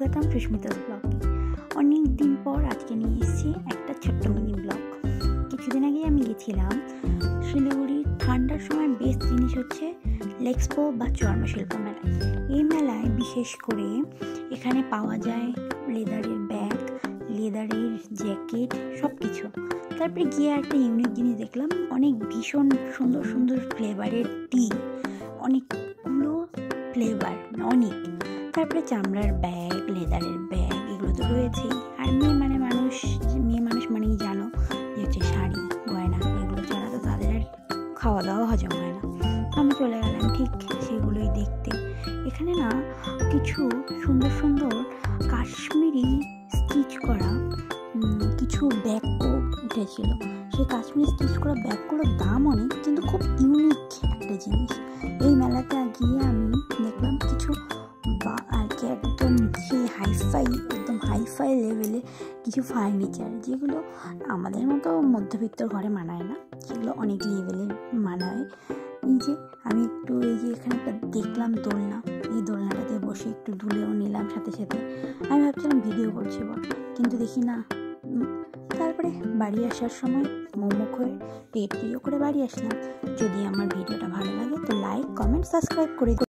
Welcome Susmita's blog. অনেক দিন পর আজকে নিয়ে এসেছি একটা ছোট্ট মিনি ব্লগ। কিছুদিন আগে আমি গেছিলাম শিলিগুড়ি। ঠান্ডার সময় বেস্ট জিনিস হচ্ছে লেক্সপো বা চর্মশিল্প মেলা। এই মেলায় বিশেষ করে এখানে পাওয়া যায় লেদারের ব্যাগ, লেদারের জ্যাকেট, সব কিছু। তারপরে গিয়ে একটা ইউনিক জিনিস দেখলাম, অনেক ভীষণ সুন্দর সুন্দর ফ্লেভারের টি, অনেকগুলো ফ্লেভার, অনেক। তারপরে চামড়ার ব্যাগ, লেদারের ব্যাগ, এগুলো তো রয়েছেই। আর মেয়ে মানুষ মানেই জানো যে হচ্ছে শাড়ি, গয়না, এগুলো ছাড়া তো তাদের আর খাওয়া দাওয়া হজম হয় না। আমি চলে গেলাম ঠিক সেগুলোই দেখতে। এখানে না কিছু সুন্দর সুন্দর কাশ্মীরি স্টিচ করা কিছু ব্যাগও উঠেছিল। সেই কাশ্মীরি স্টিচ করা ব্যাগগুলোর দাম অনেক, কিন্তু খুব ইউনিক একটা জিনিস। এই মেলাতে গিয়ে আমি দেখলাম কিছু আর কি একদম সেই হাইফাই লেভেলে কিছু ফার্নিচার, যেগুলো আমাদের মতো মধ্যবিত্ত ঘরে মানায় না, সেগুলো অনেক লেভেলের মানায়। এই যে আমি একটু এখানে একটা দেখলাম দোলনা, এই দোলনাটাতে বসে একটু দুলেও নিলাম। সাথে সাথে আমি ভাবছিলাম ভিডিও করছি কিন্তু দেখি না। তারপরে বাড়ি আসার সময় মোমো করে পেট পুজো করে বাড়ি আসলাম। যদি আমার ভিডিওটা ভালো লাগে তো লাইক, কমেন্ট, সাবস্ক্রাইব করে